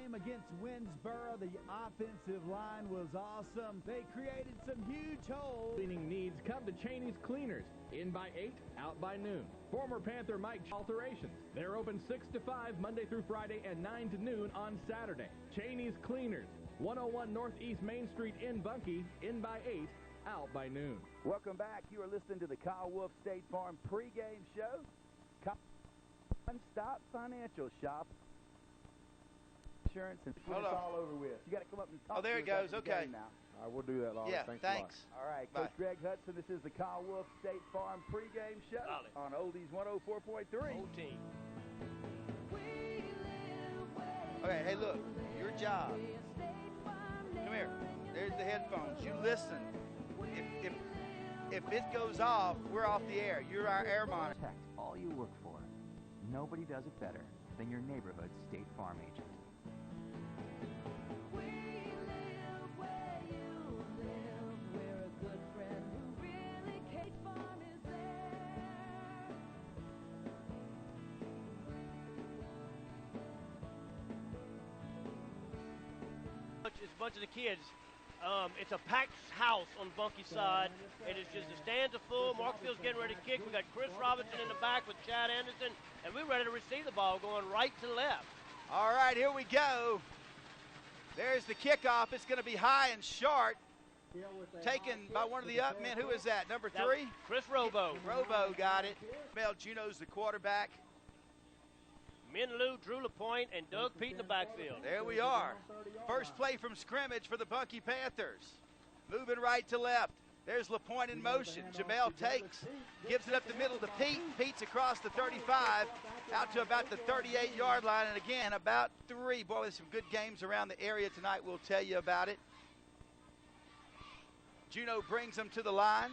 game against Winsboro, the offensive line was awesome. They created some huge holes. Cleaning needs, come to Cheney's Cleaners. In by 8, out by noon. Former Panther Mike Alterations. They're open 6 to 5 Monday through Friday and 9 to noon on Saturday. Cheney's Cleaners, 101 Northeast Main Street in Bunkie. In by 8, out by noon. Welcome back. You are listening to the Kyle Wolf State Farm pregame show. One-stop financial shop. Insurance and put it all over with. You got to come up and talk. Oh, there it goes. Okay. Now. All right, we'll do that, Lolly. Yeah, thanks. All right, Bye. Coach Greg Hudson, this is the Kyle Wolf State Farm pregame show on Oldies 104.3. Whole team. Okay, hey, look, your job. Come here. There's the headphones. You listen. If it goes off, we're off the air. You're our air monitor. Protect all you work for. Nobody does it better than your neighborhood State Farm agent. It's a bunch of the kids. It's a packed house on Bunkie side. It is just the stands are full. Marksville's getting ready to kick. We got Chris Robinson in the back with Chad Anderson, and we're ready to receive the ball going right to left. All right, here we go. There's the kickoff. It's going to be high and short. Taken by one of the up men. Who is that? Number 3? Chris Robo. Robo got it. Mel Juno's the quarterback. Min Lou, Drew LaPointe, and Doug Pete in the backfield. There we are. First play from scrimmage for the Bunkie Panthers. Moving right to left. There's LaPointe in motion. Jamel takes, gives it up the middle to Pete. Pete's across the 35, out to about the 38-yard line, and again, about 3. Boy, there's some good games around the area tonight. We'll tell you about it. Juno brings them to the line.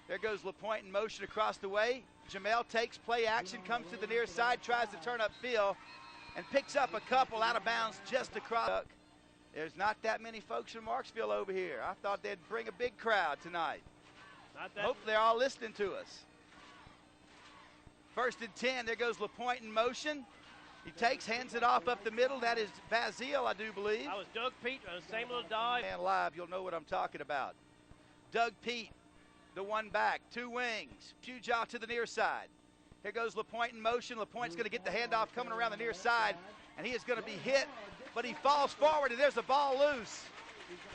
There goes LaPointe in motion across the way. Jamel takes play action, comes to the near side, tries to turn upfield, and picks up a couple out of bounds just across. There's not that many folks from Marksville over here. I thought they'd bring a big crowd tonight. Hope they're all listening to us. First and 10, there goes LaPointe in motion. He takes, hands it off up the middle. That is Bazile, I do believe. That was Doug Pete on the same little dive. And live, you'll know what I'm talking about. Doug Pete, the one back, 2 wings. Pujaw to the near side. Here goes LaPointe in motion. LaPointe's going to get the handoff coming around the near side, and he is going to be hit, but he falls forward, and there's the ball loose.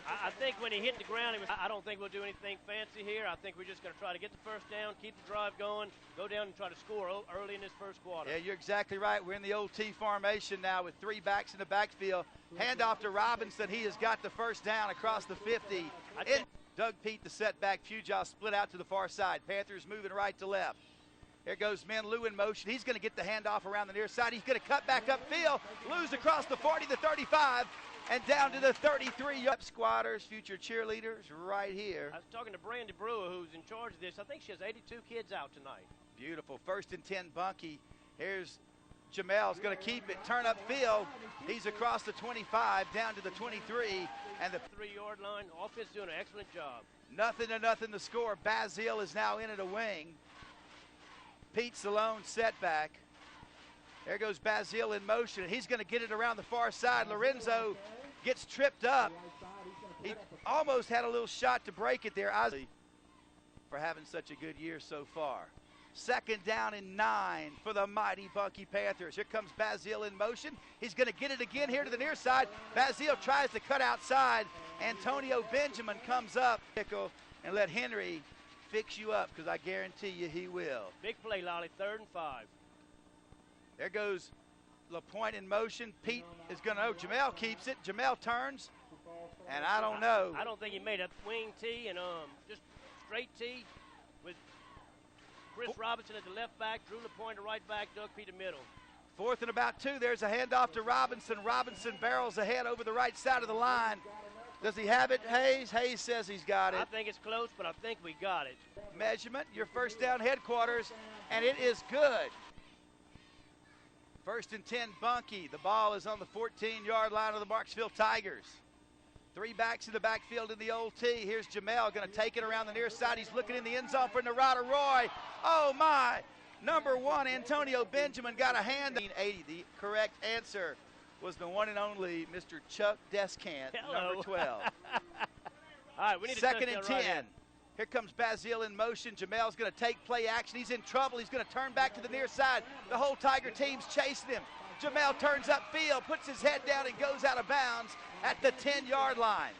I think when he hit the ground, I don't think we'll do anything fancy here. I think we're just going to try to get the first down, keep the drive going, go down and try to score early in this first quarter. Yeah, you're exactly right. We're in the old T formation now with 3 backs in the backfield. Handoff to Robinson. He has got the first down across the 50. Doug Pete, the setback. Pujaw split out to the far side. Panthers moving right to left. Here goes Min Lou in motion. He's going to get the handoff around the near side. He's going to cut back upfield, lose across the 40, the 35, and down to the 33. Squatters, future cheerleaders, right here. I was talking to Brandy Brewer, who's in charge of this. I think she has 82 kids out tonight. Beautiful. First and 10, Bunkie. Here's Jamel's going to keep it. Turn upfield. He's across the 25, down to the 23, and the 3-yard line. Offense doing an excellent job. Nothing to nothing to score. Bazile is now in at a wing. Pete's the lone setback. There goes Bazile in motion. He's going to get it around the far side. Lorenzo gets tripped up. He almost had a little shot to break it there. For having such a good year so far. Second down and 9 for the mighty Bunkie Panthers. Here comes Bazile in motion. He's going to get it again here to the near side. Bazile tries to cut outside. Antonio Benjamin comes up and let Henry fix you up, because I guarantee you he will. Big play, Lolly. 3rd and 5. There goes LaPointe in motion. Pete is going to, Jamel keeps it. Jamel turns, and I don't know. I don't think he made a wing tee and just straight tee with Chris Robinson at the left back, Drew LaPointe the right back, Doug Pete the middle. 4th and about 2. There's a handoff to Robinson. Robinson barrels ahead over the right side of the line. Does he have it, Hayes? Hayes says he's got it. I think it's close, but I think we got it. Measurement, your first down headquarters, and it is good. First and 10, Bunkie. The ball is on the 14-yard line of the Marksville Tigers. 3 backs in the backfield in the old T. Here's Jamel going to take it around the near side. He's looking in the end zone for Narada Roy. Oh, my. Number 1, Antonio Benjamin got a hand. 80, the correct answer was the one and only Mr. Chuck Descant, number 12. All right, we need Second to and 10. Right. Here comes Bazile in motion. Jamel's going to take play action. He's in trouble. He's going to turn back to the near side. The whole Tiger team's chasing him. Jamel turns upfield, puts his head down, and goes out of bounds at the 10-yard line.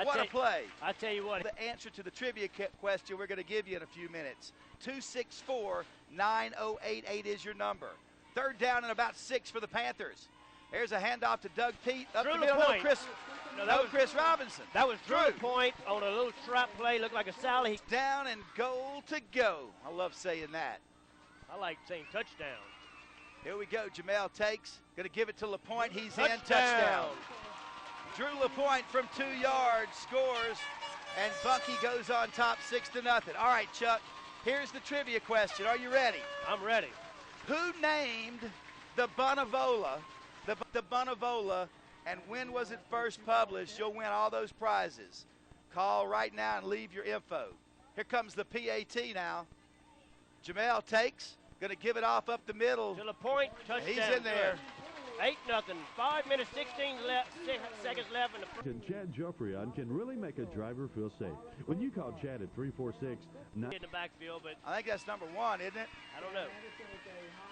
What a play. I tell you what. The answer to the trivia question we're going to give you in a few minutes. 264-9088 is your number. Third down and about 6 for the Panthers. There's a handoff to Doug Pete. Up the middle, Chris Robinson. That was Drew Point on a little trap play. Looked like a Sally. Down and goal to go. I love saying that. I like saying touchdown. Here we go. Jamel takes. Going to give it to LaPointe. He's in. Touchdown. Drew LaPointe from 2 yards scores, and Bunkie goes on top 6-0. All right, Chuck, here's the trivia question. Are you ready? I'm ready. Who named the Bonavola, the Bonavola, and when was it first published? You'll win all those prizes. Call right now and leave your info. Here comes the PAT now. Jamel takes, going to give it off up the middle. To LaPointe, touchdown. He's in there. 8-0. 5 minutes, 16 seconds left in the first. And Chad Joffrion can really make a driver feel safe. When you call Chad at 346-9. In the backfield, but I think that's number 1, isn't it? I don't know.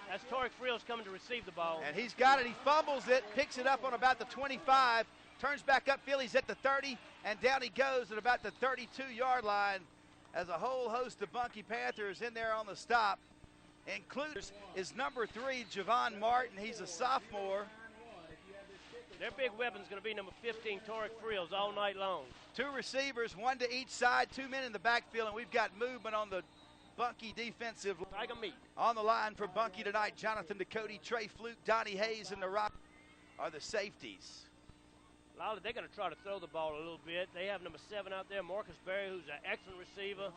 That's Torek Friels coming to receive the ball. And he's got it. He fumbles it, picks it up on about the 25, turns back upfield. He's at the 30, and down he goes at about the 32-yard line as a whole host of Bunkie Panthers in there on the stop. Includes is number 3, Javon Martin. He's a sophomore. Their big weapon's going to be number 15, Torek Friels, all night long. 2 receivers, 1 to each side, 2 men in the backfield, and we've got movement on the Bunkie defensive Tiger meat. On the line for Bunkie tonight, Jonathan Ducote, Trey Fluke, Donnie Hayes, and the Rock are the safeties. Lolly, they're going to try to throw the ball a little bit. They have number 7 out there, Marcus Berry, who's an excellent receiver.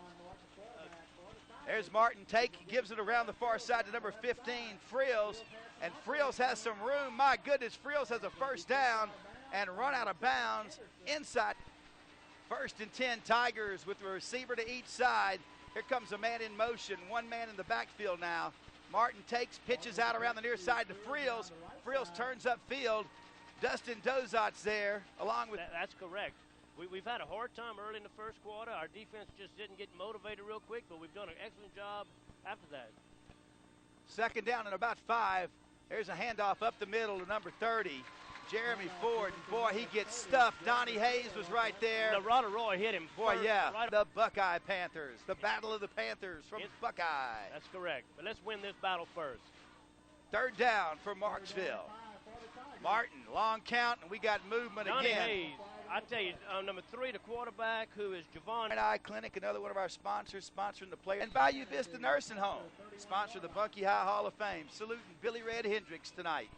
There's Martin take, gives it around the far side to number 15, Friels, and Friels has some room. My goodness, Friels has a first down and run out of bounds inside. 1st and 10 Tigers with the receiver to each side. Here comes a man in motion, 1 man in the backfield now. Martin takes, pitches out around the near side to Friels. Friels turns upfield. Dustin Dozot's there along with... That's correct. We've had a hard time early in the first quarter. Our defense just didn't get motivated real quick, but we've done an excellent job after that. 2nd down and about 5. There's a handoff up the middle to number 30, Jeremy Ford. Boy, he gets stuffed. Donnie Hayes was right there. Narada Roy hit him. Boy, yeah. Right. The Buckeye Panthers. The Battle of the Panthers from Buckeye. That's correct. But let's win this battle first. 3rd down for Marksville. Martin, long count, and we got movement Donnie again. Hayes. I tell you, number 3, the quarterback, who is Javon. Eye Clinic, another one of our sponsors, sponsoring the player. And Bayou Vista Nursing Home, sponsor the Bunkie High Hall of Fame. Saluting Billy Red Hendricks tonight.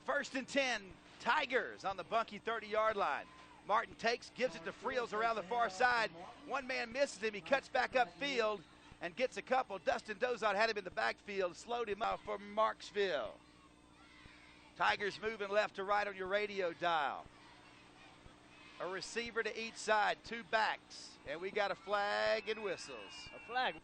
1st and 10, Tigers on the Bunkie 30-yard line. Martin takes, gives it to Friels around the far side. 1 man misses him. He cuts back upfield and gets a couple. Dustin Dozot had him in the backfield, slowed him out for Marksville. Tigers moving left to right on your radio dial. A receiver to each side, 2 backs, and we got a flag and whistles. A flag.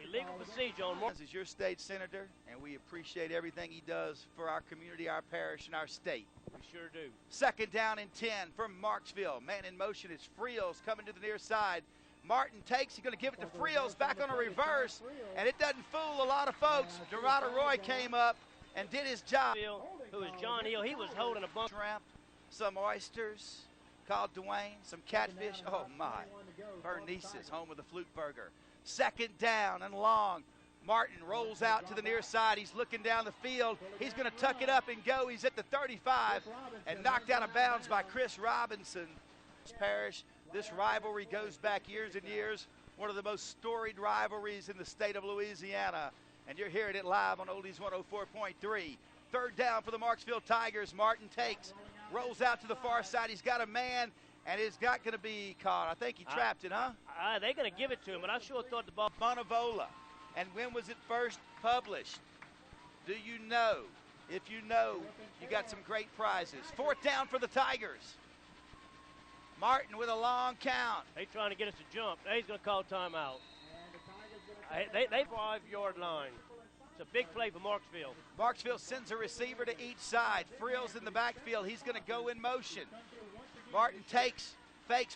Illegal procedure on Mark. This is your state senator, and we appreciate everything he does for our community, our parish, and our state. We sure do. 2nd down and 10 from Marksville. Man in motion is Friels coming to the near side. Martin takes, he's going to give it to Friels back on a reverse, and it doesn't fool a lot of folks. Dorado Roy came up and did his job. Who is John Hill? He was holding a bunch. Shrimp, some oysters, called Dwayne, some catfish. Oh my. Bernice's home of the Fluke Burger. 2nd down and long. Martin rolls out to the near side. He's looking down the field. He's going to tuck it up and go. He's at the 35 and knocked out of bounds by Chris Robinson. Parish, this rivalry goes back years and years. One of the most storied rivalries in the state of Louisiana. And you're hearing it live on Oldies 104.3. 3rd down for the Marksville Tigers. Martin takes, rolls out to the far side. He's got a man, and it's not going to be caught. I think he trapped it, huh? They're going to give it to him, but I sure thought the ball. Bonavola. And when was it first published? Do you know? If you know, you got some great prizes. 4th down for the Tigers. Martin with a long count. They're trying to get us to jump. He's going to call timeout. They 5-yard line. It's a big play for Marksville. Marksville sends a receiver to each side. Frills in the backfield. He's going to go in motion. Martin fakes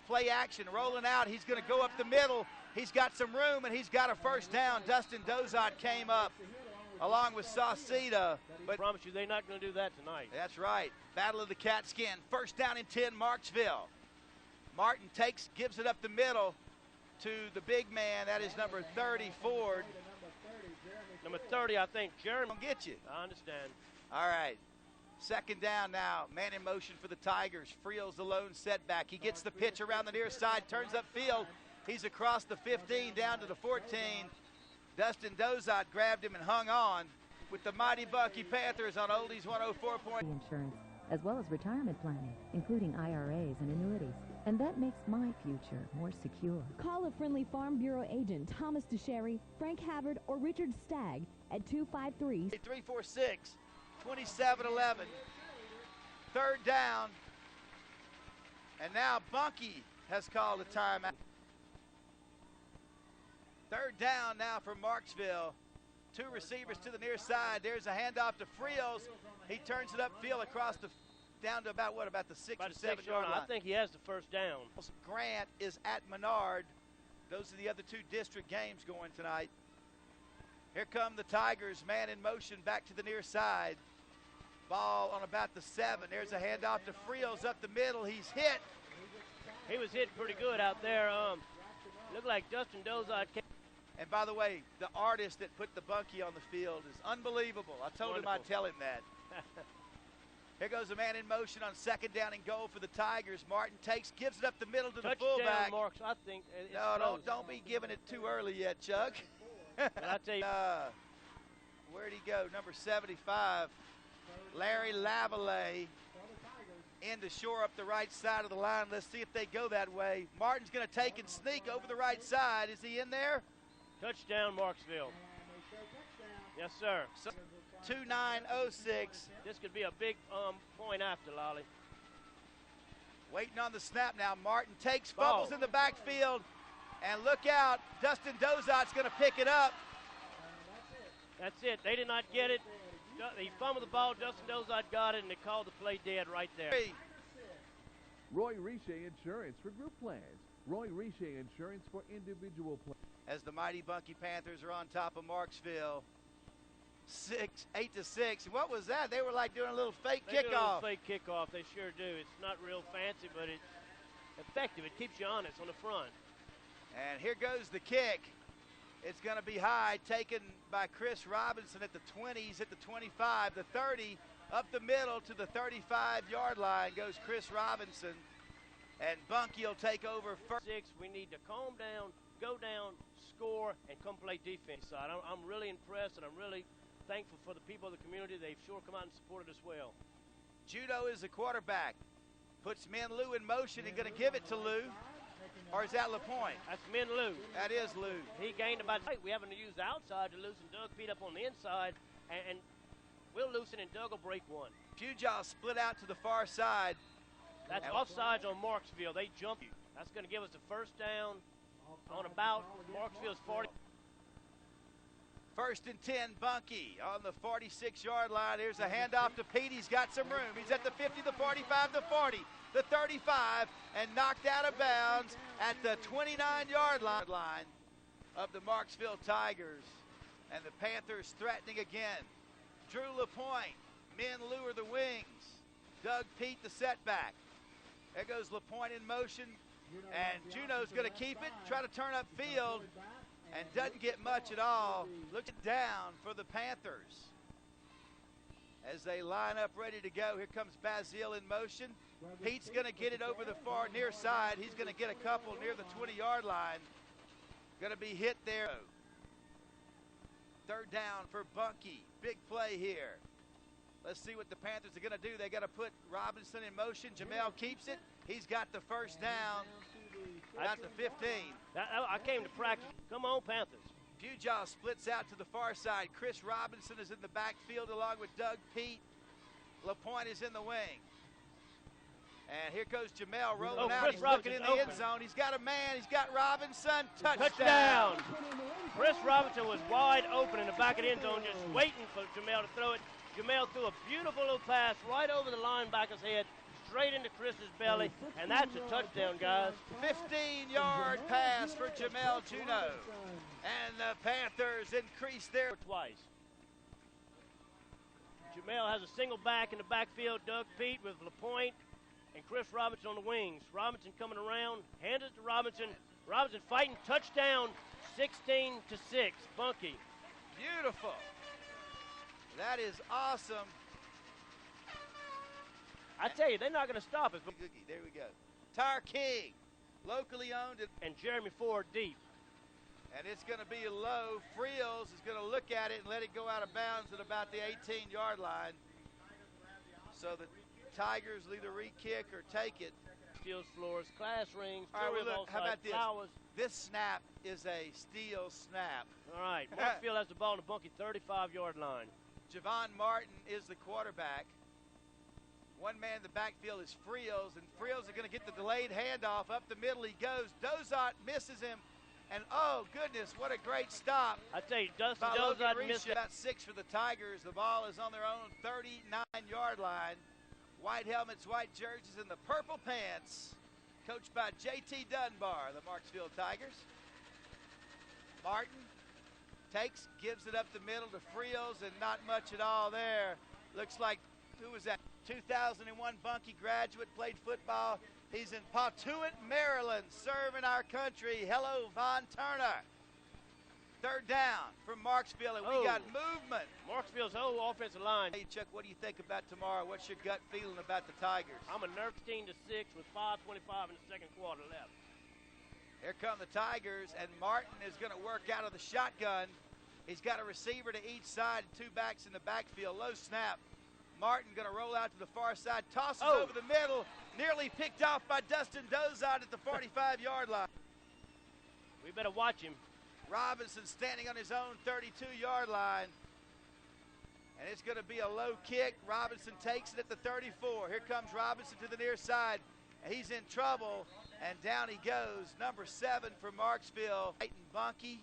play action, rolling out. He's going to go up the middle. He's got some room, and he's got a first down. Dustin Dozot came up along with Sauceda. But I promise you, they're not going to do that tonight. That's right. Battle of the Catskin. First down and 10, Marksville. Martin gives it up the middle to the big man. That is number 30, Ford. Number 30, I think, Jeremy. I'll get you. I understand. All right. Second down now. Man in motion for the Tigers. Friel's the lone setback. He gets the pitch around the near side, turns upfield. He's across the 15 down to the 14. Dustin Dozot grabbed him and hung on with the mighty Bunkie Panthers on Oldies 104. Insurance, as well as retirement planning, including IRAs and annuities. And that makes my future more secure. Call a friendly Farm Bureau agent, Thomas DeSherry, Frank Havard, or Richard Stagg at 253. 346-27-11. Third down. And now Bunkie has called a timeout. Third down now for Marksville. Two receivers to the near side. There's a handoff to Friels. He turns it upfield across the down to about the 6 or 7 yard line. I think he has the first down. Grant is at Menard. Those are the other two district games going tonight. Here come the Tigers, man in motion back to the near side. Ball on about the 7. There's a handoff to Friels up the middle. He's hit. He was hit pretty good out there. Looked like Dustin Dozot came. And by the way, the artist that put the Bunkie on the field is unbelievable. I told him I'd tell him that. Here goes a man in motion on second down and goal for the Tigers. Martin gives it up the middle to the fullback. Marks, I think. No, don't be giving it too early yet, Chuck. I tell you. Where'd he go? Number 75, Larry Lavallee, in to shore up the right side of the line. Let's see if they go that way. Martin's going to take and sneak over the right side. Is he in there? Touchdown, Marksville. Yes, sir. 2906. This could be a big point after, Lolly. Waiting on the snap now. Martin fumbles in the backfield. And look out, Dustin Dozot's going to pick it up. That's it. They did not get it. He fumbled the ball. Dustin Dozot got it, and they called the play dead right there. Roy Riche Insurance for group plans. Roy Riche Insurance for individual plans. As the mighty Bunkie Panthers are on top of Marksville. 8-6. What was that? They were like doing a little fake kickoff. Do a little fake kickoff. They sure do. It's not real fancy, but it's effective. It keeps you honest on the front. And here goes the kick. It's going to be high, taken by Chris Robinson at the 20s, at the 25, the 30, up the middle to the 35-yard line goes Chris Robinson. And Bunkie will take over first. We need to calm down, go down, score, and come play defense side. I'm really impressed, and I'm really thankful for the people of the community. They've sure come out and supported us well. Judo is the quarterback. Puts Min Lou in motion and going to give it to Lou. Or is that LaPointe? That's Min Lou. That is Lou. He gained about 8. We haven't used the outside to loosen Doug Pete up on the inside, and we'll loosen and Doug will break one. Pujaw split out to the far side. That's offsides on Marksville. They jump you. That's going to give us the first down on about Marksville's 40. First and 10, Bunkie on the 46-yard line. Here's a handoff to Pete. He's got some room. He's at the 50, the 45, the 40, the 35, and knocked out of bounds at the 29-yard line of the Marksville Tigers. And the Panthers threatening again. Drew LaPointe, Min Lou are the wings. Doug Pete the setback. There goes LaPointe in motion, and Juno's going to keep it, try to turn up field, and doesn't get much at all. Looking down for the Panthers. As they line up ready to go, here comes Bazile in motion. Pete's going to get it over the far near side. He's going to get a couple near the 20-yard line. Going to be hit there. Third down for Bunkie. Big play here. Let's see what the Panthers are going to do. They got to put Robinson in motion. Jamel keeps it. He's got the first down. Got the 15. I came to practice. Come on, Panthers. Pujaw splits out to the far side. Chris Robinson is in the backfield along with Doug Pete. LaPointe is in the wing. And here goes Jamel rolling Oh, out. Chris He's looking in the Robinson's end zone. He's got a man. He's got Robinson. Touchdown. Chris Robinson was wide open in the back of the end zone, just waiting for Jamel to throw it. Jamel threw a beautiful little pass right over the linebacker's head, straight into Chris's belly, and that's a touchdown, guys. 15-yard pass for Jamel Juneau. And the Panthers increase their twice. Jamel has a single back in the backfield, Doug Pete with LaPointe and Chris Robinson on the wings. Robinson coming around, hands it to Robinson. Robinson fighting, touchdown, 16-6, Bunkie. Beautiful. That is awesome. I tell you, they're not going to stop us. There we go. Tire King, locally owned. And Jeremy Ford deep. And it's going to be low. Friels is going to look at it and let it go out of bounds at about the 18-yard line. So the Tigers will either re-kick or take it. Steals floors, class rings, all right, well, look, how about this? Flowers. This snap is a steal snap. All right, Marksville has the ball in the Bunkie 35-yard line. Javon Martin is the quarterback. One man in the backfield is Friels, and Friels is going to get the delayed handoff. Up the middle he goes. Dozot misses him, and oh, goodness, what a great stop. I tell you, Dustin Dozot missed it. About 6 for the Tigers. The ball is on their own 39-yard line. White helmets, white jerseys, and the purple pants. Coached by J.T. Dunbar, the Marksville Tigers. Martin takes, gives it up the middle to Friels, and not much at all there. Looks like, who was that? 2001 Bunkie graduate, played football. He's in Pawtucket, Maryland, serving our country. Hello, Von Turner. Third down from Marksville, and we got movement. Marksville's whole offensive line. Hey, Chuck, what do you think about tomorrow? What's your gut feeling about the Tigers? I'm a nerve 16-6 with 5:25 in the second quarter left. Here come the Tigers, and Martin is going to work out of the shotgun. He's got a receiver to each side, 2 backs in the backfield. Low snap. Martin going to roll out to the far side, tosses over the middle, nearly picked off by Dustin Dozot at the 45-yard line. We better watch him. Robinson standing on his own 32-yard line. And it's going to be a low kick. Robinson takes it at the 34. Here comes Robinson to the near side. He's in trouble, and down he goes. Number 7 for Marksville, Bunkie.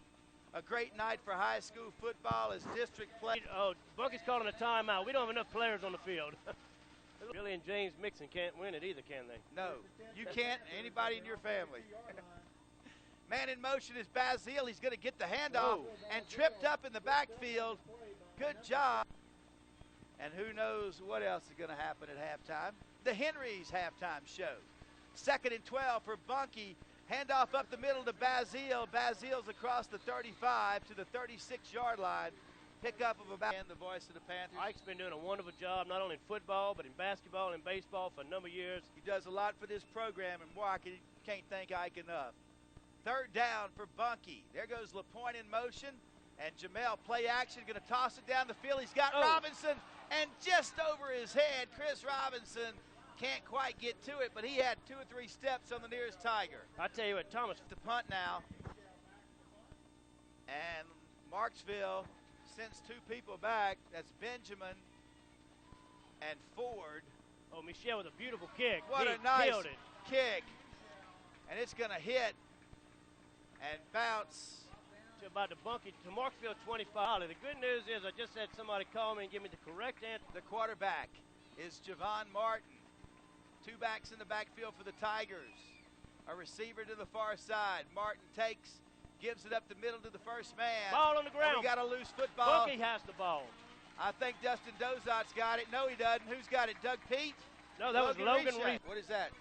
A great night for high school football as district play. Oh, Bunkie's calling a timeout. We don't have enough players on the field. Billy and James Mixon can't win it either, can they? No, you can't. Anybody in your family. Man in motion is Bazile. He's going to get the handoff and tripped up in the backfield. Good job. And who knows what else is going to happen at halftime. The Henrys halftime show. 2nd and 12 for Bunkie. Handoff up the middle to Bazile. Bazile's across the 35 to the 36-yard line. Pickup of about the voice of the Panthers. Ike's been doing a wonderful job, not only in football, but in basketball and baseball for a number of years. He does a lot for this program, and boy, I can't thank Ike enough. 3rd down for Bunkie. There goes LaPointe in motion, and Jamel play action, going to toss it down the field. He's got Robinson, and just over his head, Chris Robinson can't quite get to it, but he had 2 or 3 steps on the nearest Tiger. I tell you what, Thomas. The punt now, and Marksville sends 2 people back. That's Benjamin and Ford. Oh, Michelle with a beautiful kick. What a nice kick, and it's going to hit and bounce to about the Bunkie to Marksville 25. The good news is I just had somebody call me and give me the correct answer. The quarterback is Javon Martin. 2 backs in the backfield for the Tigers. A receiver to the far side. Martin takes, gives it up the middle to the first man. Ball on the ground. We got a loose football. Bunkie has the ball. I think Dustin Dozot's got it. No, he doesn't. Who's got it? Doug Pete? No, that was Logan Reese. What is that?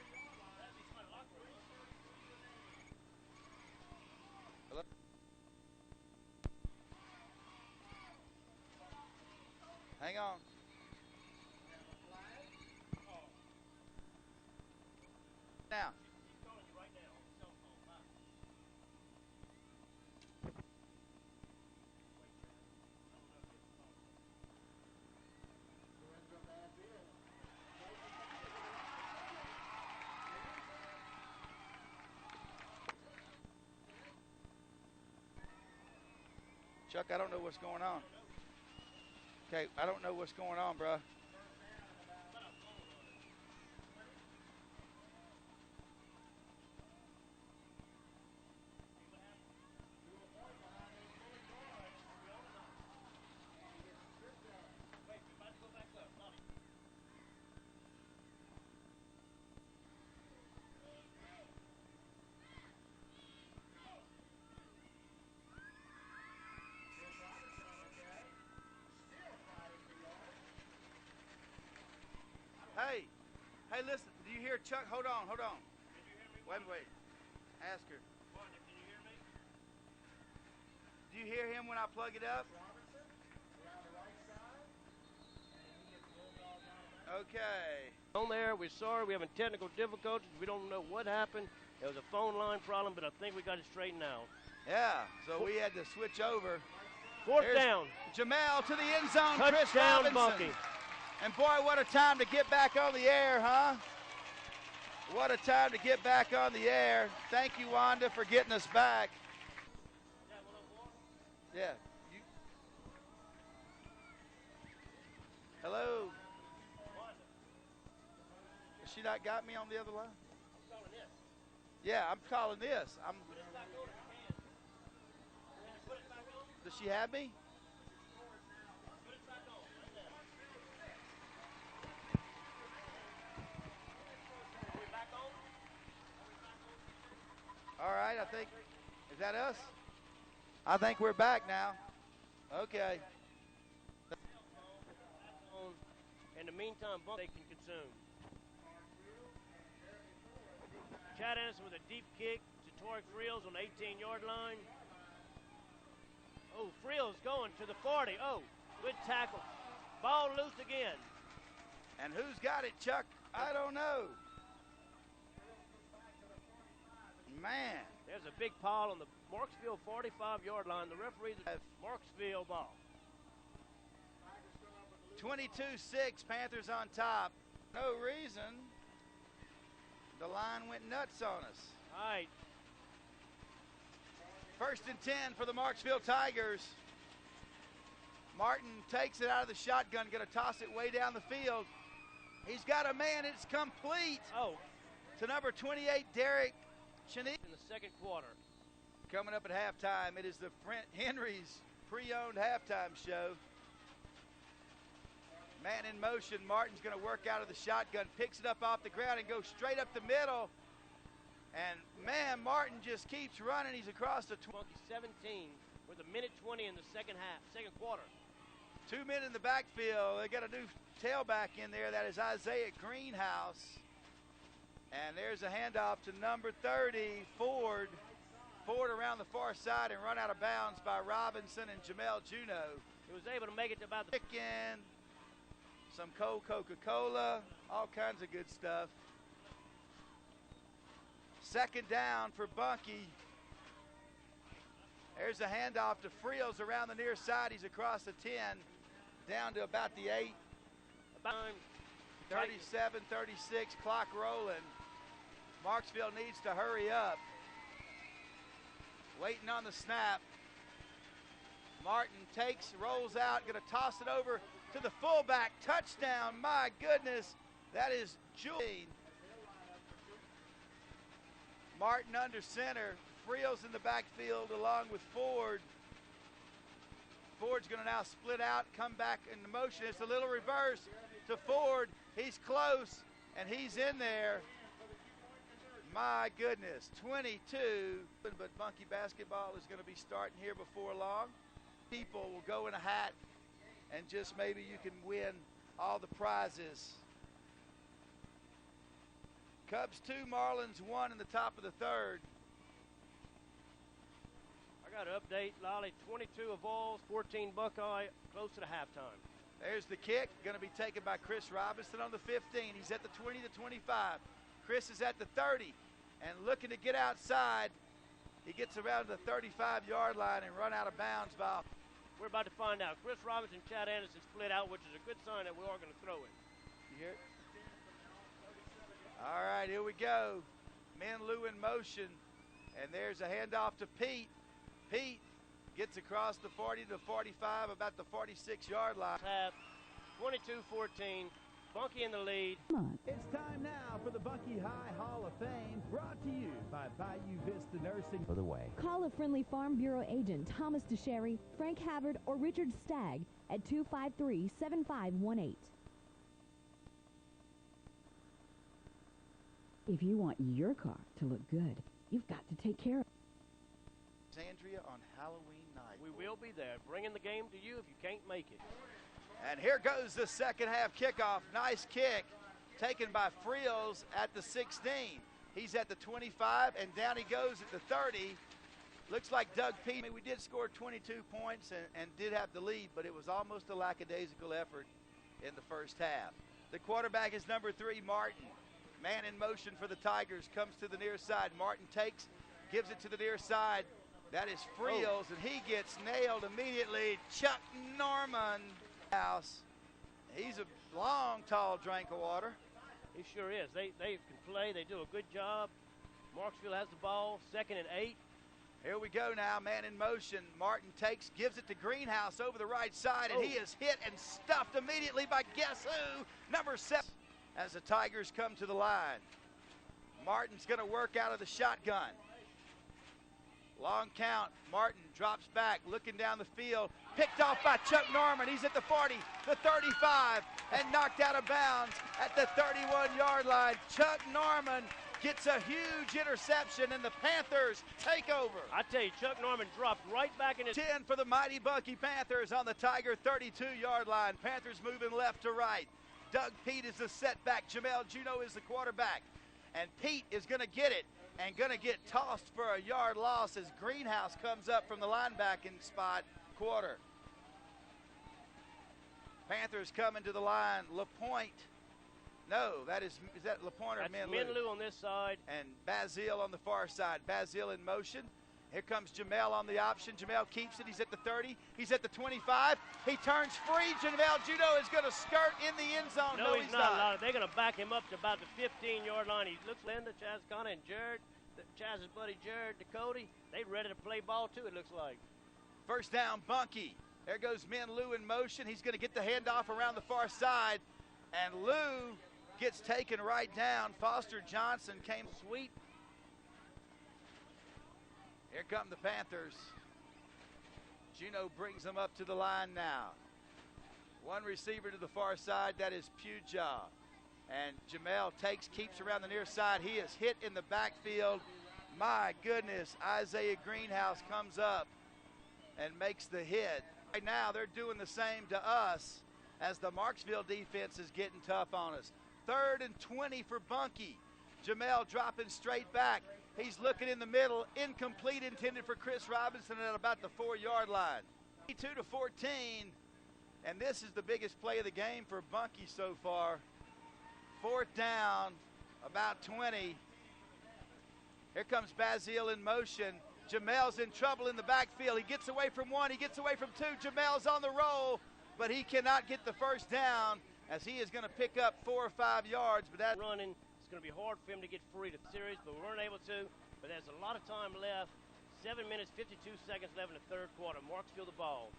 Hang on. Now. Chuck, I don't know what's going on. Okay, I don't know what's going on, bro. Hey, listen, do you hear Chuck? Hold on. Wait. Ask her. Can you hear me? Do you hear him when I plug it up? Okay. On there, we're sorry, we're having technical difficulties. We don't know what happened. It was a phone line problem, but I think we got it straightened out. Yeah, so we had to switch over. Fourth down. Jamel to the end zone. Chris Touchdown, Robinson. Bunkie. And boy, what a time to get back on the air, huh? What a time to get back on the air. Thank you, Wanda, for getting us back. Yeah. Hello. Has she not got me on the other line? I'm calling this. Yeah, I'm calling this. Put it back on if you can. Can you put it back on? Does she have me? Put it back on right now. Are we back on? All right, I think. Is that us? I think we're back now. Okay. In the meantime, Bunkie can consume. Chad Anderson with a deep kick to Torrey Friels on the 18-yard line. Oh, Friels going to the 40. Oh, good tackle. Ball loose again. And who's got it, Chuck? I don't know. Man. There's a big pile on the Marksville 45-yard line. The referees have Marksville ball. 22-6, Panthers on top. No reason. The line went nuts on us. All right. 1st and 10 for the Marksville Tigers. Martin takes it out of the shotgun, going to toss it way down the field. He's got a man, it's complete. Oh. To number 28, Derek Chenique. In the second quarter. Coming up at halftime, it is the Brent Henry's pre-owned halftime show. Man in motion, Martin's going to work out of the shotgun, picks it up off the ground and goes straight up the middle. And man, Martin just keeps running. He's across the Bunkie 17 with a minute 20 in the second quarter. 2 men in the backfield. They got a new tailback in there. That is Isaiah Greenhouse. And there's a handoff to number 30, Ford. Ford around the far side and run out of bounds by Robinson and Jamel Juno. He was able to make it to about the chicken, some cold Coca-Cola, all kinds of good stuff. 2nd down for Bunkie. There's a handoff to Friels around the near side. He's across the 10, down to about the 8. 37-36, clock rolling. Marksville needs to hurry up. Waiting on the snap. Martin rolls out, going to toss it over to the fullback. Touchdown, my goodness. That is Julie. Martin under center. Friels in the backfield along with Ford. Ford's going to now split out, come back into motion. It's a little reverse to Ford. He's close, and he's in there. My goodness, 22. But Bunkie basketball is going to be starting here before long. People will go in a hat, and just maybe you can win all the prizes. Cubs 2, Marlins 1 in the top of the 3rd. I got to update, Lolly. 22 of Vols, 14 Buckeye, close to the halftime. There's the kick, going to be taken by Chris Robinson on the 15. He's at the 20 to 25. Chris is at the 30 and looking to get outside. He gets around the 35-yard line and run out of bounds by. We're about to find out. Chris Robinson and Chad Anderson split out, which is a good sign that we are going to throw it. You hear it? All right, here we go. Men Lou in motion, and there's a handoff to Pete. Pete gets across the 40 to 45, about the 46-yard line. 22-14, Bunkie in the lead. It's time now for the Bunkie High Hall of Fame, brought to you by Bayou Vista Nursing. For the way. Call a friendly Farm Bureau agent, Thomas DeSherry, Frank Havard, or Richard Stagg at 253-7518. If you want your car to look good, you've got to take care of it. Alexandria on Halloween night. We will be there, bringing the game to you if you can't make it. And here goes the second half kickoff. Nice kick. taken by Friels at the 16. He's at the 25, and down he goes at the 30. Looks like Doug Pete. I mean, we did score 22 points and did have the lead, but it was almost a lackadaisical effort in the first half. The quarterback is number 3, Martin. Man in motion for the Tigers, comes to the near side. Martin takes, gives it to the near side. That is Friels, and he gets nailed immediately. Chuck Norman. House. He's a long, tall drink of water. He sure is. They can play. They do a good job. Marksville has the ball, 2nd and 8. Here we go now, man in motion. Martin takes, gives it to Greenhouse over the right side, and he is hit and stuffed immediately by guess who? Number 7. As the Tigers come to the line. Martin's going to work out of the shotgun. Long count. Martin drops back, looking down the field. Picked off by Chuck Norman. He's at the 40, the 35, and knocked out of bounds at the 31-yard line. Chuck Norman gets a huge interception, and the Panthers take over. I tell you, Chuck Norman dropped right back in his 10 for the mighty Bunkie Panthers on the Tiger 32-yard line. Panthers moving left to right. Doug Pete is the setback. Jamel Juno is the quarterback. And Pete is going to get it and going to get tossed for a yard loss as Greenhouse comes up from the linebacking spot. Quarter. Panthers coming to the line. LaPointe. No, is that LaPointe or That's Minlou? Minlou on this side. And Bazile on the far side. Bazile in motion. Here comes Jamel on the option. Jamel keeps it. He's at the 30. He's at the 25. He turns free. Jamel Juno is going to skirt in the end zone. No, he's not. They're going to back him up to about the 15-yard line. He looks Linda, Chaz Connor, and Jared. Chaz's buddy Jared Dakota. They ready to play ball too, it looks like. First down, Bunkie. There goes Minlou in motion. He's going to get the handoff around the far side. And Lou gets taken right down. Foster Johnson came sweet. Here come the Panthers. Juno brings them up to the line now. One receiver to the far side, that is Pujaw. And Jamel keeps around the near side. He is hit in the backfield. My goodness, Isaiah Greenhouse comes up and makes the hit. Right now, they're doing the same to us as the Marksville defense is getting tough on us. 3rd and 20 for Bunkie. Jamel dropping straight back. He's looking in the middle, incomplete, intended for Chris Robinson at about the 4-yard line. 22-14, and this is the biggest play of the game for Bunkie so far. 4th down, about 20. Here comes Bazile in motion. Jamel's in trouble in the backfield. He gets away from 1, he gets away from 2. Jamel's on the roll, but he cannot get the first down as he is going to pick up 4 or 5 yards. But that running. It's going to be hard for him to get free to the series, but we weren't able to. But there's a lot of time left. 7 minutes, 52 seconds left in the 3rd quarter. Marksville the ball.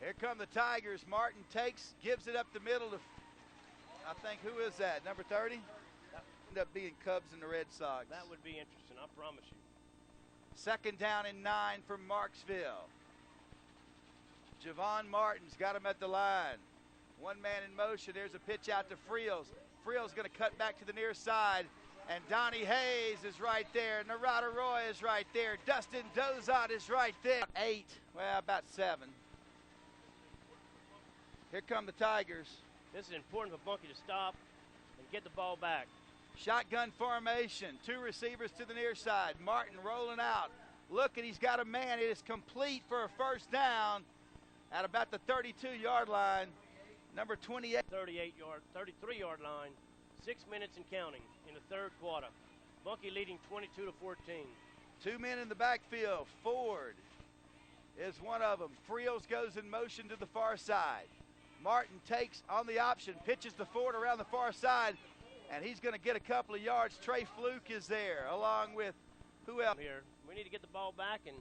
Here come the Tigers. Martin gives it up the middle to, I think, who is that? Number 30? End up being Cubs and the Red Sox. That would be interesting, I promise you. 2nd down and 9 for Marksville. Javon Martin's got him at the line. One man in motion. There's a pitch out to Friels. Friels going to cut back to the near side. And Donnie Hayes is right there. Narada Roy is right there. Dustin Dozot is right there. 8, well, about 7. Here come the Tigers. This is important for Bunkie to stop and get the ball back. Shotgun formation. 2 receivers to the near side. Martin rolling out. Look, and he's got a man. It is complete for a first down at about the 32-yard line. Number 28. 33-yard line. 6 minutes and counting in the 3rd quarter. Bunkie leading 22-14. 2 men in the backfield. Ford is one of them. Friels goes in motion to the far side. Martin takes on the option, pitches to Ford around the far side, and he's going to get a couple of yards. Trey Fluke is there, along with who else? Here, we need to get the ball back and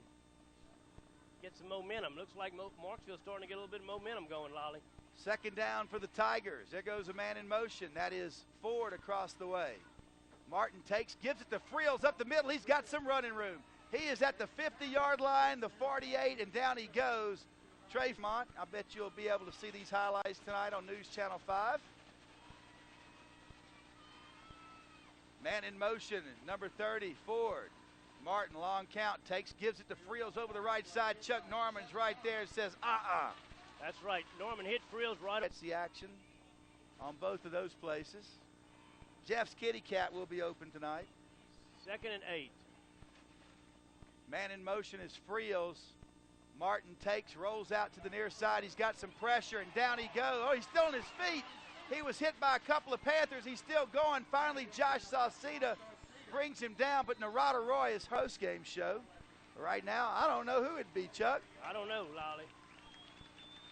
get some momentum. Looks like Marksville's starting to get a little bit of momentum going, Lolly. 2nd down for the Tigers. There goes a man in motion. That is Ford across the way. Martin gives it to Friels up the middle. He's got some running room. He is at the 50-yard line, the 48, and down he goes. Trayvon, I bet you'll be able to see these highlights tonight on News Channel 5. Man in motion, number 30, Ford. Martin, long count, gives it to Friels over the right side. Chuck Norman's right there and says, That's right. Norman hit Friels right. That's the action. on both of those places. Jeff's Kitty Cat will be open tonight. 2nd and 8. Man in motion is Friels. Martin takes, rolls out to the near side. He's got some pressure, and down he goes. Oh, he's still on his feet. He was hit by a couple of Panthers. He's still going. Finally, Josh Sauceda brings him down, but Narada Roy is post-game show. Right now, I don't know who it'd be, Chuck. I don't know, Lolly.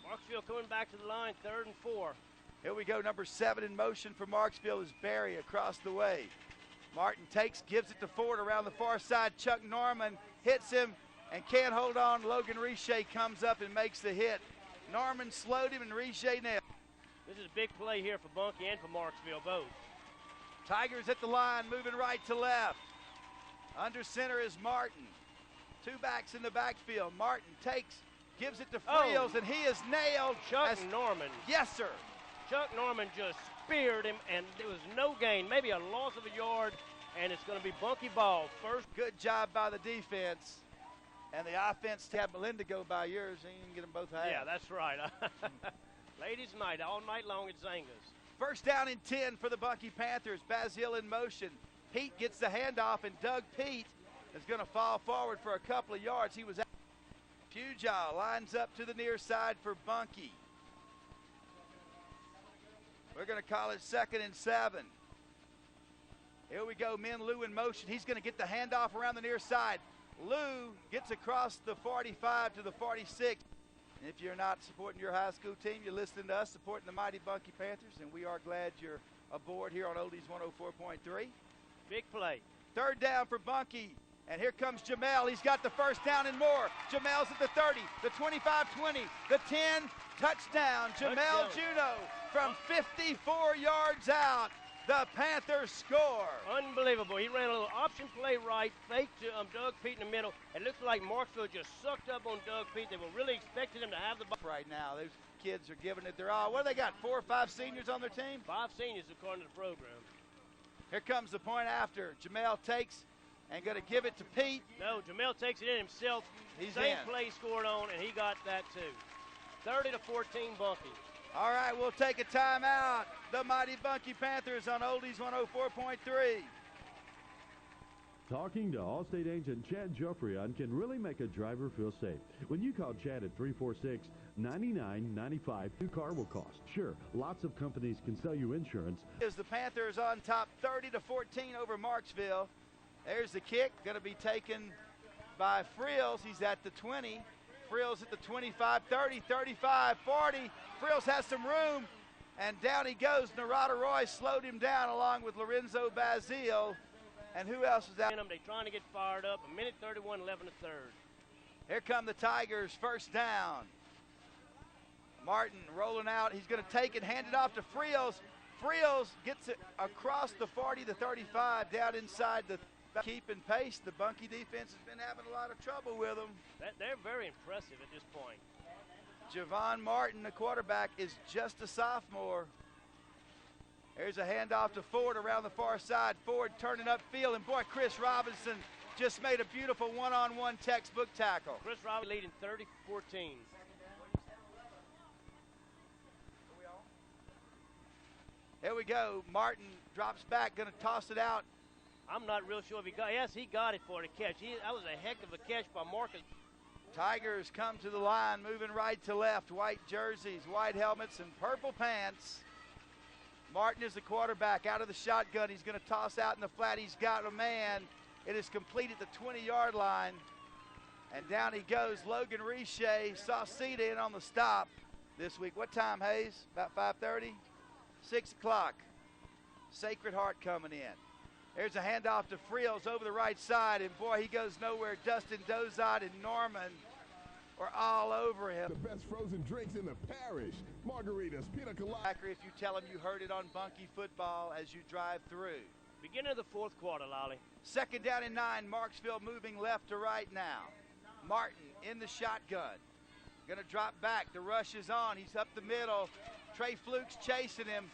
Marksville coming back to the line, 3rd and 4. Here we go, number 7 in motion for Marksville is Barry across the way. Martin takes, gives it to Ford around the far side. Chuck Norman hits him and can't hold on. Logan Riche comes up and makes the hit. Norman slowed him and Riche nailed. This is a big play here for Bunkie and for Marksville both. Tigers at the line, moving right to left. Under center is Martin. 2 backs in the backfield. Martin takes, gives it to Friels, and he is nailed. Chuck Norman. Yes, sir. Chuck Norman just speared him, and there was no gain, maybe a loss of a yard, and it's going to be Bunkie ball first. Good job by the defense. And the offense to have Melinda go by yours, and you can get them both halves. Yeah, that's right. Ladies' night, all night long at Zanga's. First down and 10 for the Bunkie Panthers. Bazil in motion. Pete gets the handoff, and Doug Pete is going to fall forward for a couple of yards. He was out. Pujaw lines up to the near side for Bunkie. We're going to call it 2nd and 7. Here we go, Min Lou in motion. He's going to get the handoff around the near side. Lou gets across the 45 to the 46. And if you're not supporting your high school team, you're listening to us supporting the mighty Bunkie Panthers, and we are glad you're aboard here on Oldies 104.3. Big play. 3rd down for Bunkie. And here comes Jamel. He's got the first down and more. Jamel's at the 30, the 25-20, the 10, touchdown. Jamel Juno from 54 yards out. The Panthers score. Unbelievable. He ran a little option play right, faked to Doug Pete in the middle. It looks like Marksville just sucked up on Doug Pete. They were really expecting him to have the ball. Right now, those kids are giving it their all. What do they got, 4 or 5 seniors on their team? 5 seniors according to the program. Here comes the point after. Jamel takes and going to give it to Pete. No, Jamel takes it in himself. Same play scored on, and he got that too. 30-14 Bunkie. All right, we'll take a timeout. The mighty Bunkie Panthers on Oldies 104.3. Talking to Allstate agent Chad Joffrion can really make a driver feel safe. When you call Chad at 346-9995, your car will cost. Sure, lots of companies can sell you insurance. Is the Panthers on top 30-14 over Marksville. There's the kick, going to be taken by Friels. He's at the 20. Friels at the 25, 30, 35, 40. Friels has some room, and down he goes. Narada Roy slowed him down along with Lorenzo Bazil. And who else was out? They're trying to get fired up. 1:31 left in the 3rd. Here come the Tigers, first down. Martin rolling out. He's going to take it, hand it off to Friels. Friels gets it across the 40 to 35, down inside the keeping pace. The Bunkie defense has been having a lot of trouble with them. They're very impressive at this point. Javon Martin, the quarterback, is just a sophomore. There's a handoff to Ford around the far side. Ford turning upfield, and boy, Chris Robinson just made a beautiful one-on-one textbook tackle. Chris Robinson leading 30-14. Here we go. Martin drops back, going to toss it out. I'm not real sure if he got. Yes, he got it for the catch. That was a heck of a catch by Marcus. Tigers come to the line, moving right to left. White jerseys, white helmets, and purple pants. Martin is the quarterback out of the shotgun. He's going to toss out in the flat. He's got a man. It is complete at the 20-yard line. And down he goes. Logan Riche, Sauceda in on the stop this week. What time, Hayes? About 5:30? 6 o'clock. Sacred Heart coming in. There's a handoff to Friels over the right side, and boy, he goes nowhere. Dustin Dozot and Norman were all over him. The best frozen drinks in the parish. Margaritas, pina colada. If you tell him you heard it on Bunkie football as you drive through. Beginning of the 4th quarter, Lolly. 2nd down and 9, Marksville moving left to right now. Martin in the shotgun. Gonna drop back, the rush is on, he's up the middle. Trey Fluke's chasing him,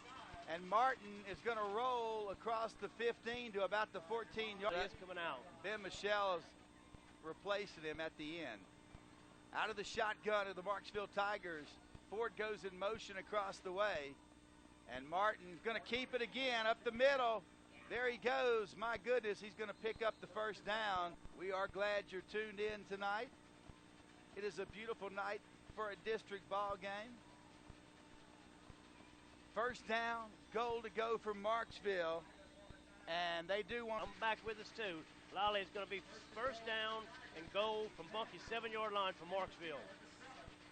and Martin is gonna roll across the 15 to about the 14-yard. That's coming out. Ben Michelle is replacing him at the end. Out of the shotgun of the Marksville Tigers, Ford goes in motion across the way. And Martin going to keep it again up the middle. There he goes. My goodness, he's going to pick up the first down. We are glad you're tuned in tonight. It is a beautiful night for a district ball game. First down, goal to go for Marksville. And they do want... I'm back with us too. Lally, is going to be first down and goal from Bunkie's 7-yard line for Marksville.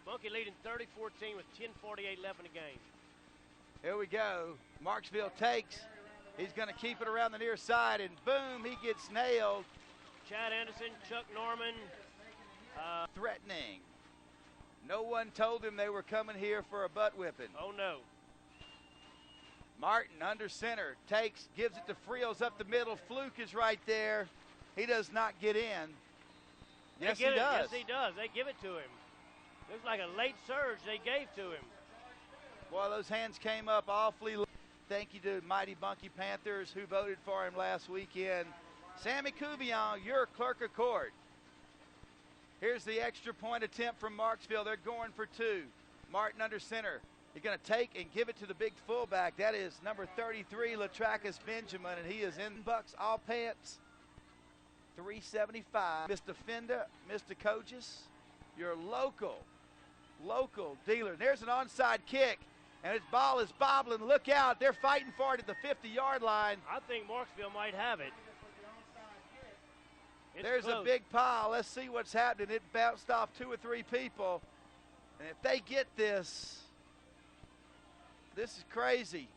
Bunkie leading 30-14 with 10:48 left in the game. Here we go. Marksville takes. He's going to keep it around the near side, and boom, he gets nailed. Chad Anderson, Chuck Norman. Threatening. No one told him they were coming here for a butt whipping. Oh, no. Martin under center, takes, gives it to Friels up the middle. Fluke is right there. He does not get in. Yes, he does. Yes, he does. They give it to him. Looks like a late surge they gave to him. Boy, those hands came up awfully late. Thank you to Mighty Bunkie Panthers who voted for him last weekend. Sammy Couvillon, your clerk of court. Here's the extra point attempt from Marksville. They're going for two. Martin under center. He's going to take and give it to the big fullback. That is number 33, Latracus Benjamin, and he is in bucks, all pants. 375. Mr. Fenda, Mr. Coaches, your local dealer. There's an onside kick, and his ball is bobbling. Look out. They're fighting for it at the 50-yard line. I think Marksville might have it. There's close. A big pile. Let's see what's happening. It bounced off 2 or 3 people. And if they get this is crazy.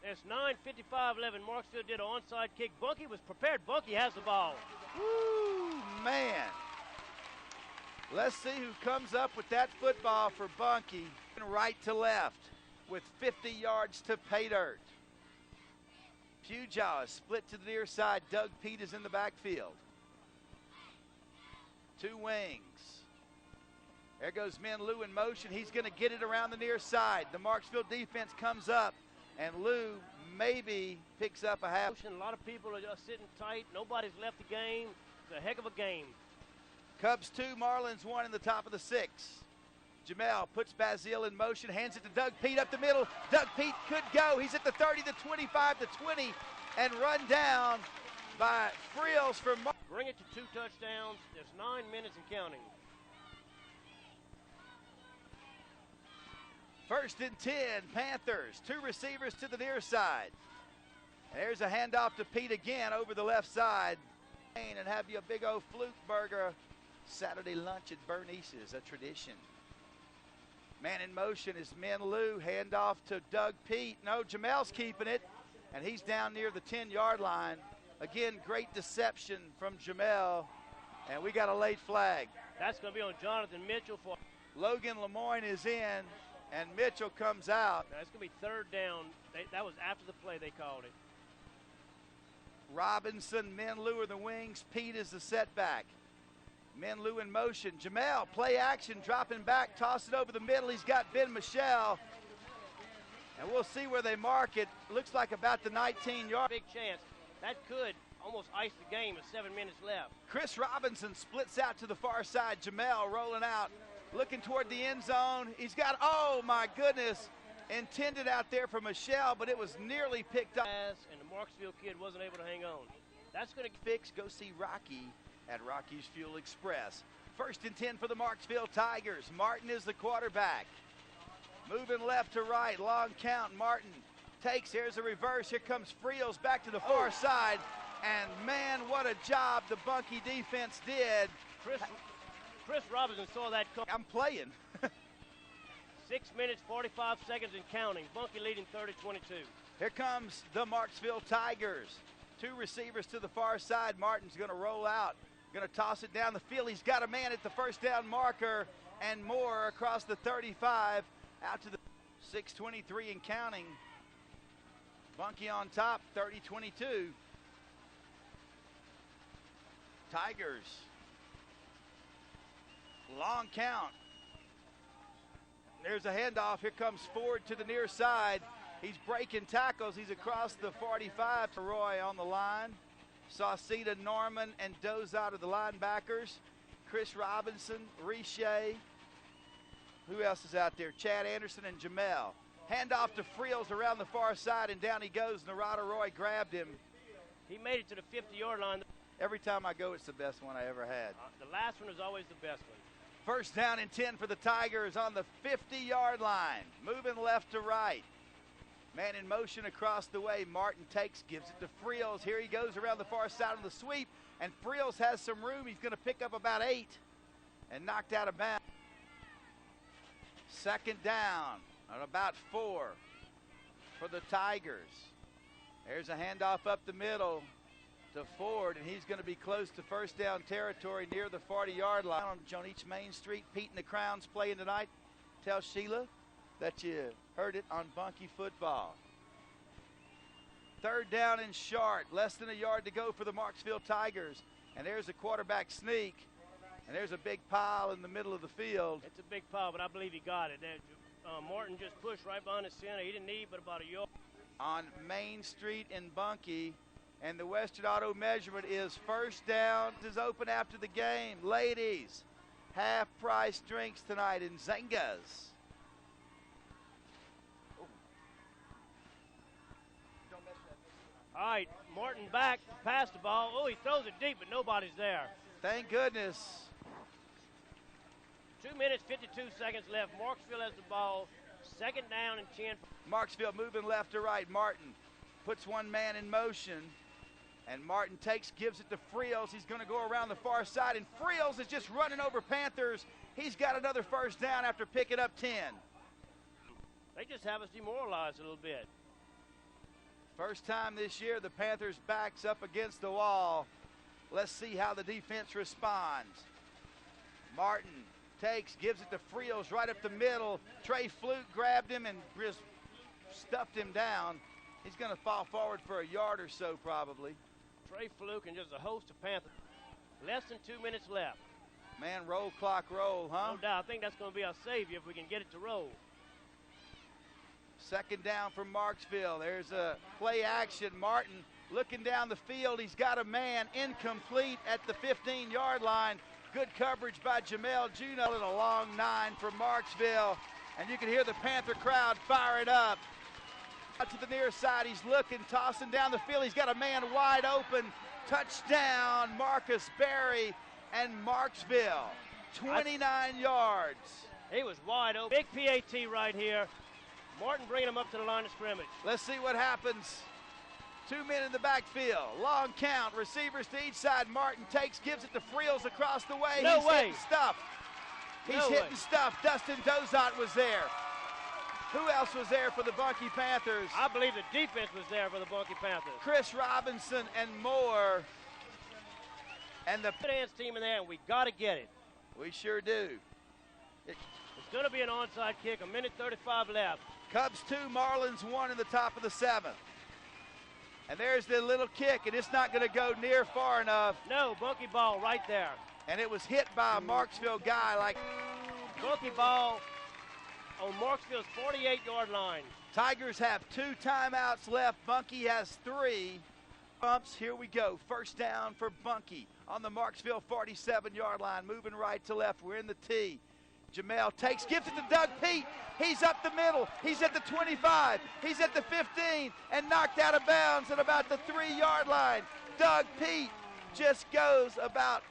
It's 9:55 left. Marksville did an onside kick. Bunkie was prepared. Bunkie has the ball. Woo, man. Let's see who comes up with that football for Bunkie. Right to left with 50 yards to pay dirt. Pujaw is split to the near side. Doug Pete is in the backfield. 2 wings. There goes Min Lou in motion. He's going to get it around the near side. The Marksville defense comes up, and Lou maybe picks up a half. A lot of people are just sitting tight. Nobody's left the game. It's a heck of a game. Cubs 2, Marlins 1 in the top of the 6. Jamel puts Basile in motion, hands it to Doug Pete up the middle. Doug Pete could go. He's at the 30, the 25, the 20, and run down by Friels for Bring it to 2 touchdowns. There's 9 minutes and counting. First and 10, Panthers. 2 receivers to the near side. There's a handoff to Pete again over the left side. And have you a big old Fluke burger. Saturday lunch at Bernice's, a tradition. Man in motion is Min Lou. Handoff to Doug Pete. No, Jamel's keeping it, and he's down near the 10-yard line. Again, great deception from Jamel, and we got a late flag. That's going to be on Jonathan Mitchell. For Logan Lemoyne is in, and Mitchell comes out. That's going to be 3rd down. That was after the play they called it. Robinson, Min Lou are the wings. Pete is the setback. Min Lou in motion. Jamel, play action, dropping back, toss it over the middle. He's got Ben Michelle. And we'll see where they mark it. Looks like about the 19-yard. Big chance. That could almost ice the game with 7 minutes left. Chris Robinson splits out to the far side. Jamel rolling out, looking toward the end zone. He's got, oh my goodness, intended out there for Michelle, but it was nearly picked up. And the Marksville kid wasn't able to hang on. That's going to fix. Go see Rocky at Rocky's Fuel Express. First and 10 for the Marksville Tigers. Martin is the quarterback. Moving left to right, long count. Martin takes, here's a reverse. Here comes Friels back to the far side. And man, what a job the Bunkie defense did. Chris Robinson saw that come. I'm playing. 6 minutes, 45 seconds and counting. Bunkie leading 30-22. Here comes the Marksville Tigers. 2 receivers to the far side. Martin's going to roll out. Going to toss it down the field. He's got a man at the first down marker and more across the 35 out to the 6:23 and counting. Bunkie on top, 30-22. Tigers. Long count. There's a handoff. Here comes Ford to the near side. He's breaking tackles. He's across the 45. Roy on the line. Sauceda, Norman, and Dozat are the linebackers. Chris Robinson, Riche. Who else is out there? Chad Anderson and Jamel. Hand off to Friels around the far side, and down he goes. Narada Roy grabbed him. He made it to the 50-yard line. Every time I go, it's the best one I ever had. The last one is always the best one. First down and 10 for the Tigers on the 50-yard line. Moving left to right. Man in motion across the way. Martin takes, gives it to Friels. Here he goes around the far side of the sweep, and Friels has some room. He's going to pick up about 8 and knocked out of bounds. Second down on about 4 for the Tigers. There's a handoff up the middle to Ford, and he's going to be close to first down territory near the 40-yard line. On each Main Street, Pete and the Crowns playing tonight. Tell Sheila that you heard it on Bunkie Football. Third down and short, less than a yard to go for the Marksville Tigers. And there's a quarterback sneak, and there's a big pile in the middle of the field. It's a big pile, but I believe he got it. Morton just pushed right behind the center. He didn't need but about a yard. On Main Street in Bunkie, and the Western Auto measurement is first down. This is open after the game. Ladies, half-price drinks tonight in Zengas. All right, Morton back, past the ball. Oh, he throws it deep, but nobody's there. Thank goodness. 2 minutes, 52 seconds left. Marksville has the ball. Second down and 10. Marksville moving left to right. Martin puts one man in motion, and Martin takes, gives it to Friels. He's going to go around the far side, and Friels is just running over Panthers. He's got another first down after picking up 10. They just have us demoralized a little bit. First time this year the Panthers' backs up against the wall. Let's see how the defense responds. Martin takes, gives it to Friels right up the middle. Trey Fluke grabbed him and just stuffed him down. He's going to fall forward for a yard or so probably. Trey Fluke and just a host of Panthers. Less than 2 minutes left. Man, roll clock roll, huh? No doubt. I think that's going to be our savior if we can get it to roll. Second down for Marksville. There's a play action. Martin looking down the field. He's got a man incomplete at the 15-yard line. Good coverage by Jamel Juno and a long 9 for Marksville. And you can hear the Panther crowd firing up. Out to the near side, he's looking, tossing down the field. He's got a man wide open. Touchdown, Marcus Berry and Marksville. 29 yards. He was wide open. Big PAT right here. Martin bringing him up to the line of scrimmage. Let's see what happens. 2 men in the backfield. Long count. Receivers to each side. Martin takes, gives it to Friels across the way. No He's way. hitting stuff. He's hitting stuff. Dustin Dozot was there. Who else was there for the Bunkie Panthers? I believe the defense was there for the Bunkie Panthers. Chris Robinson and Moore. And the Finance team in there, and we got to get it. We sure do. It's going to be an onside kick. 1:35 left. Cubs 2, Marlins 1 in the top of the 7th. And there's the little kick, and it's not going to go near far enough. No, Bunkie ball right there. And it was hit by a Marksville guy like Bunkie ball on Marksville's 48-yard line. Tigers have 2 timeouts left. Bunkie has 3. Bumps, here we go. First down for Bunkie on the Marksville 47-yard line. Moving right to left. We're in the T. Jamel takes, gives it to Doug Pete. He's up the middle. He's at the 25. He's at the 15 and knocked out of bounds at about the 3-yard line. Doug Pete just goes about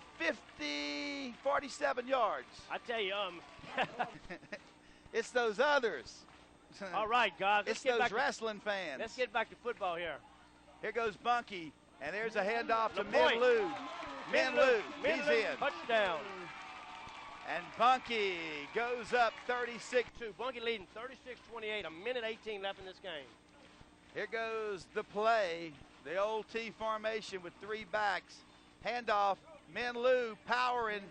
47 yards. I tell you, It's those others. All right, guys. It's those wrestling fans. Let's get back to football here. Here goes Bunkie, and there's a handoff to Min Lou. Min Lou, he's in. Touchdown. And Bunkie goes up 36-2. Bunkie leading 36-28, 1:18 left in this game. Here goes the play, the old T formation with 3 backs. Handoff, Min Lou powering.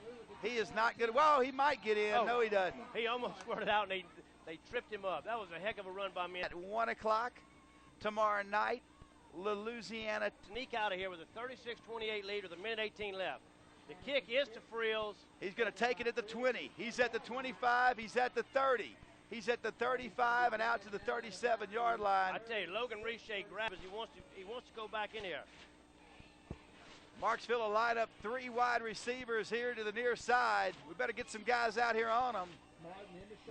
He is not good. Well, he might get in. Oh, no, he doesn't. He almost squirted out, and they tripped him up. That was a heck of a run by Min. At 1 o'clock tomorrow night, Louisiana. Sneak out of here with a 36-28 lead with 1:18 left. The kick is to Friels. He's going to take it at the 20. He's at the 25. He's at the 30. He's at the 35 and out to the 37-yard line. I tell you, Logan Riche grabs. He wants to go back in here. Marksville will line up 3 wide receivers here to the near side. We better get some guys out here on them.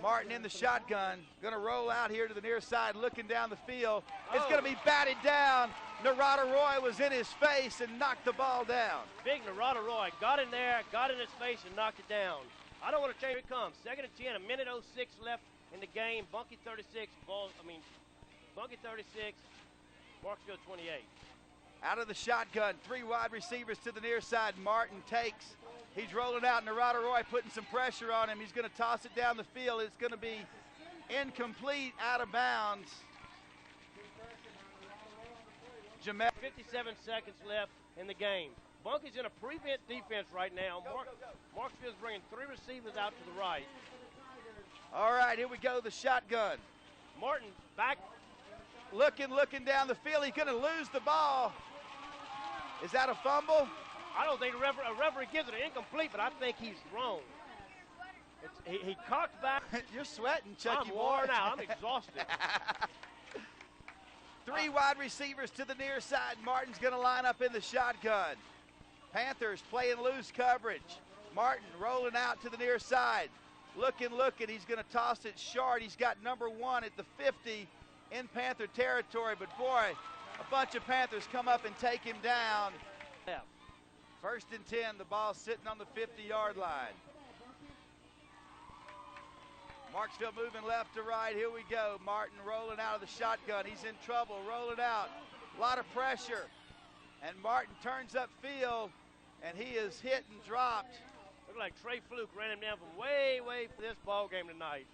Martin in the shotgun. Going to roll out here to the near side, looking down the field. It's going to be batted down. Narada Roy was in his face and knocked the ball down. Big Narada Roy got in there, got in his face, and knocked it down. I don't want to change. Here it comes. 2nd and 10, a minute 06 left in the game. Bunkie 36, Bunkie 36, Marksville 28. Out of the shotgun, 3 wide receivers to the near side. Martin takes. He's rolling out. Narada Roy putting some pressure on him. He's going to toss it down the field. It's going to be incomplete, out of bounds. 57 seconds left in the game. Bunkie's in a prevent defense right now. Marksville's bringing 3 receivers out to the right. All right, here we go, the shotgun. Martin back. Looking down the field. He's going to lose the ball. Is that a fumble? I don't think a referee gives it an incomplete, but I think he's wrong. He cocked back. You're sweating, Chucky. I'm worn out. I'm exhausted. 3 wide receivers to the near side. Martin's going to line up in the shotgun. Panthers playing loose coverage. Martin rolling out to the near side. Looking. He's going to toss it short. He's got number 1 at the 50 in Panther territory. But, boy, a bunch of Panthers come up and take him down. 1st and 10, the ball sitting on the 50-yard line. Marksville moving left to right. Here we go. Martin rolling out of the shotgun. He's in trouble, rolling out. A lot of pressure. And Martin turns upfield, and he is hit and dropped. Looked like Trey Fluke ran him down from way for this ball game tonight.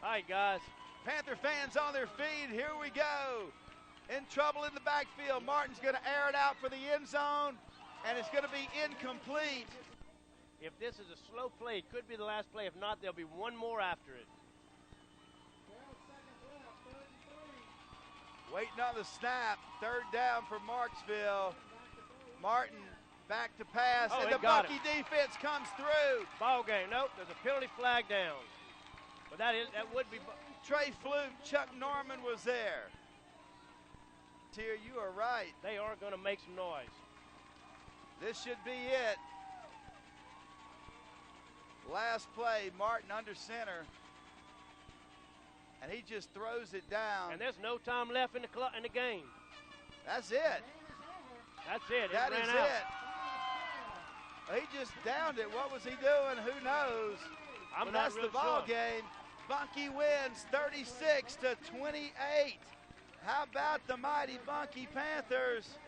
All right, guys. Panther fans on their feet. Here we go. In trouble in the backfield. Martin's going to air it out for the end zone, and it's going to be incomplete. If this is a slow play, it could be the last play. If not, there'll be one more after it. Waiting on the snap. 3rd down for Marksville. Martin back to pass, and the Bunkie defense comes through. Ball game. Nope, there's a penalty flag down. But that would be. Trey Fluke, Chuck Norman was there. Here, you are right. They are going to make some noise. This should be it. Last play, Martin under center. And he just throws it down. And there's no time left in the game. That's it. That's it. That is it. He just downed it. What was he doing? Who knows? But that's the ball game. Bunkie wins 36-28. How about the mighty Bunkie Panthers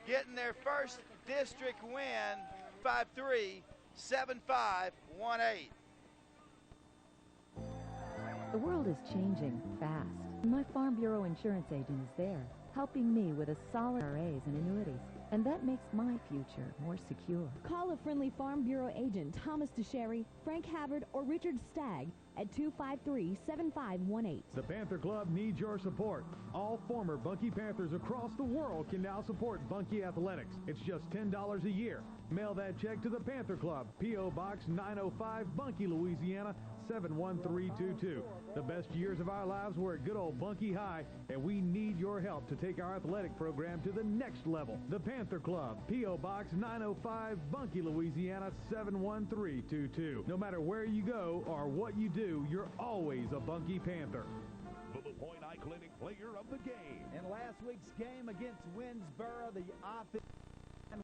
getting their first district win, 5-3, 7-5, 1-8. The world is changing fast. My Farm Bureau insurance agent is there, helping me with a solid IRAs and annuities. And that makes my future more secure. Call a friendly Farm Bureau agent, Thomas DeSherry, Frank Havard, or Richard Stagg at 253-7518. The Panther Club needs your support. All former Bunkie Panthers across the world can now support Bunkie Athletics. It's just $10 a year. Mail that check to the Panther Club, P.O. Box 905, Bunkie, Louisiana, 71322. The best years of our lives were at good old Bunkie High, and we need your help to take our athletic program to the next level. The Panther Club, P.O. Box 905, Bunkie, Louisiana, 71322. No matter where you go or what you do, you're always a Bunkie Panther. The LaPointe Eye Clinic player of the game. In last week's game against Winsboro, the offense